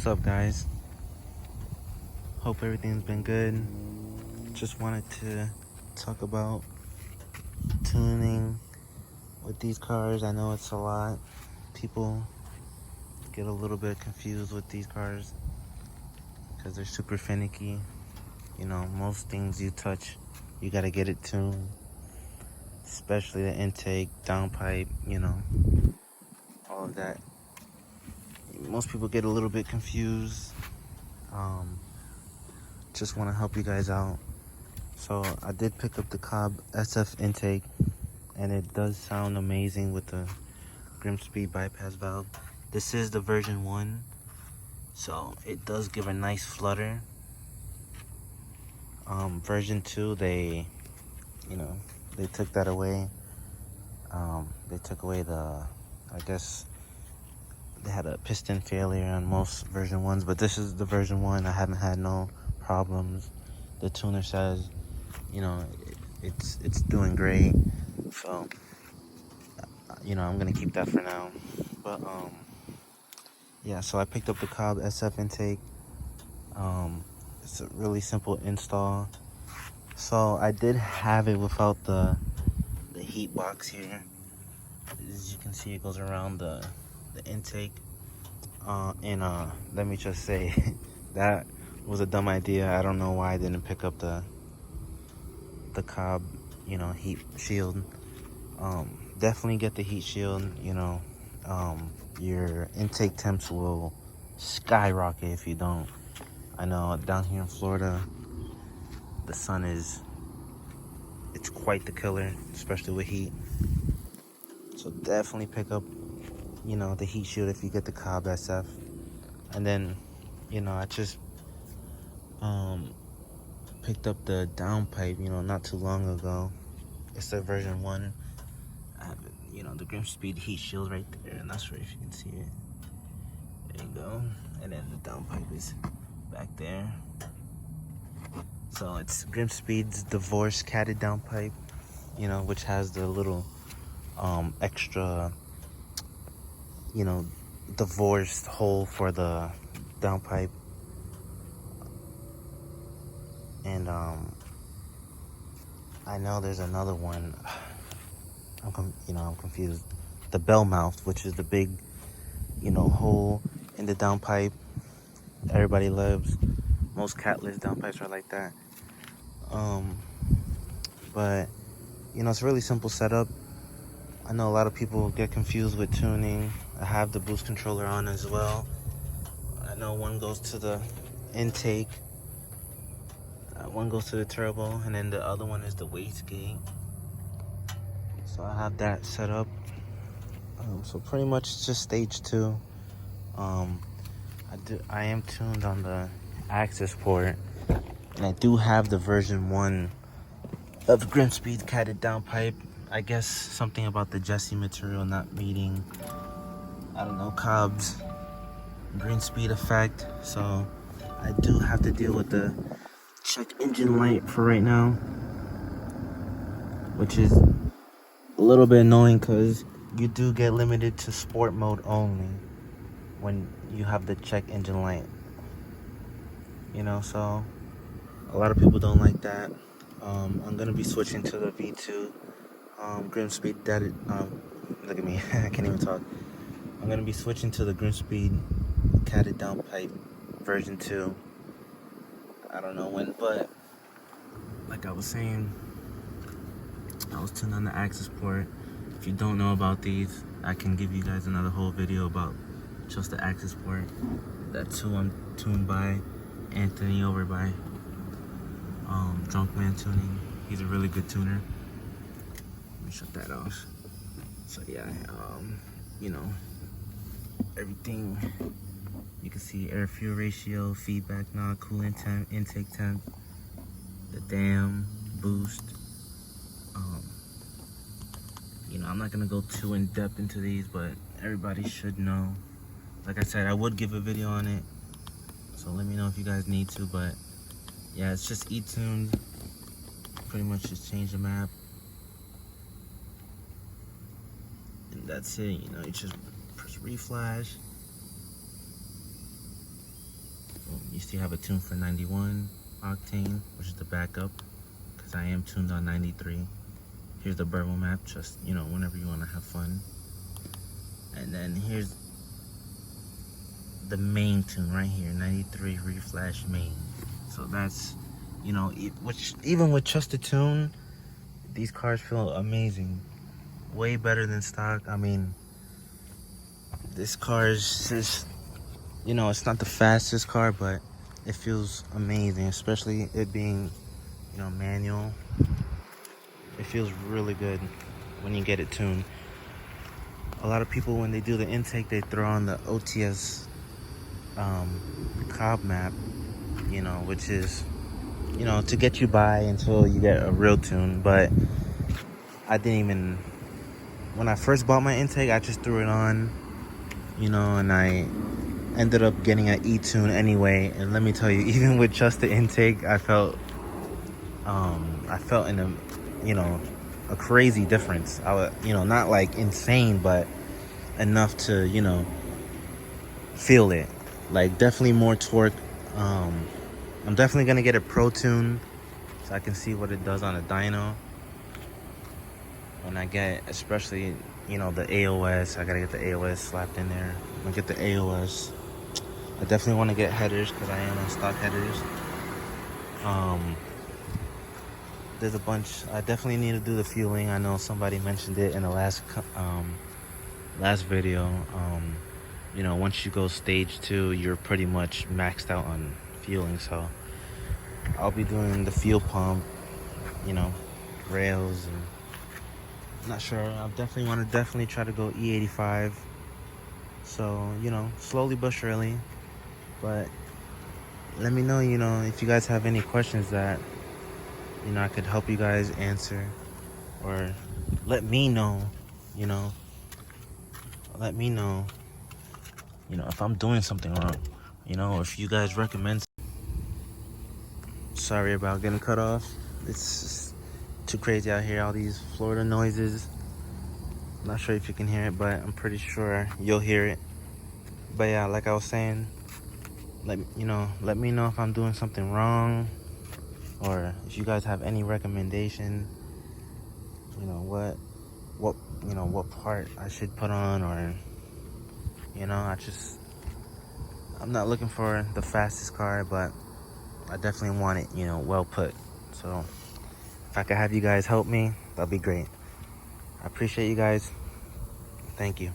What's up, guys? Hope everything's been good. Just wanted to talk about tuning with these cars. I know it's a lot. People get a little bit confused with these cars because they're super finicky. You know, most things you touch, you gotta get it tuned, especially the intake, downpipe, all of that. Most people get a little bit confused. Just want to help you guys out. So I did pick up the Cobb SF intake, and it does sound amazing with the Grimspeed bypass valve. This is the version 1, so it does give a nice flutter. Version 2, they took that away. They took away I guess they had a piston failure on most version 1s, but this is the version 1. I haven't had no problems. The tuner says, it's doing great. So, I'm gonna keep that for now. But yeah. So I picked up the Cobb SF intake. It's a really simple install. So I did have it without the heat box here. As you can see, it goes around the intake. And let me just say, that was a dumb idea. I don't know why I didn't pick up the Cobb, heat shield. Definitely get the heat shield. Your intake temps will skyrocket if you don't. I know down here in Florida, the sun it's quite the killer, especially with heat. So definitely pick up, the heat shield if you get the Cobb SF. And then, I just picked up the downpipe, not too long ago. It's the version 1. I have, the Grimspeed heat shield right there, and that's right if you can see it. There you go. And then the downpipe is back there. So it's Grimspeed's divorce catted downpipe, which has the little extra, divorced hole for the downpipe. And I know there's another one. I'm confused. The bell mouth, which is the big, hole in the downpipe. Everybody loves. Most catless downpipes are like that. But it's a really simple setup. I know a lot of people get confused with tuning. I have the boost controller on as well. I know one goes to the intake, one goes to the turbo, and then the other one is the wastegate. So I have that set up. So pretty much it's just stage 2. I am tuned on the access port, and I do have the version 1 of Grimspeed catted downpipe. I guess something about the Jesse material not meeting, I don't know, Cobb's Grimspeed effect. So I do have to deal with the check engine light for right now, which is a little bit annoying because you do get limited to sport mode only when you have the check engine light. So a lot of people don't like that. I'm gonna be switching to the V2 Grimspeed. Look at me, I can't even talk. I'm gonna be switching to the Grimspeed catted downpipe version 2. I don't know when, but like I was saying, I was tuned on the access port. If you don't know about these, I can give you guys another whole video about just the access port. That's who I'm tuned by, Anthony over by Drunk Man Tuning. He's a really good tuner. Let me shut that off. So yeah, everything you can see: air fuel ratio, feedback knob, coolant temp, intake temp, the dam, boost. I'm not gonna go too in depth into these, but everybody should know. Like I said, I would give a video on it, so let me know if you guys need to. But yeah, it's just e-tuned. Pretty much just change the map, and that's it. You just press reflash, You see I have a tune for 91 octane, which is the backup, because I am tuned on 93. Here's the burble map, just, you know, whenever you want to have fun. And then here's the main tune right here, 93 reflash main. So that's, you know, which even with just a tune, these cars feel amazing. Way better than stock. I mean, this car is just, you know, it's not the fastest car, but it feels amazing, especially it being, you know, manual. It feels really good when you get it tuned. A lot of people, when they do the intake, they throw on the OTS cob map, you know, which is, you know, to get you by until you get a real tune. But I didn't even, when I first bought my intake, I just threw it on, you know, and I ended up getting an E-tune anyway. And let me tell you, even with just the intake, I felt in a, you know, a crazy difference. I was, you know, not like insane, but enough to, you know, feel it. Like, definitely more torque. I'm definitely gonna get a Pro Tune so I can see what it does on a dyno. When I get, especially, you know, the AOS, I gotta get the AOS slapped in there. I'm gonna get the AOS. I definitely want to get headers because I am on stock headers. There's a bunch. I definitely need to do the fueling. I know somebody mentioned it in the last video. You know, once you go stage 2, you're pretty much maxed out on fueling. So I'll be doing the fuel pump, you know, rails, and I'm not sure. I definitely want to try to go E85. So, you know, slowly but surely. But let me know, you know, if you guys have any questions that, you know, I could help you guys answer, or let me know, you know, let me know, you know, if I'm doing something wrong, you know, if you guys recommend. Sorry about getting cut off. It's just too crazy out here, all these Florida noises. I'm not sure if you can hear it, but I'm pretty sure you'll hear it. But yeah, like I was saying, let me know if I'm doing something wrong, or if you guys have any recommendation, you know, what part I should put on, or, you know, I'm not looking for the fastest car, but I definitely want it, you know, well put. So if I could have you guys help me, that'd be great. I appreciate you guys. Thank you.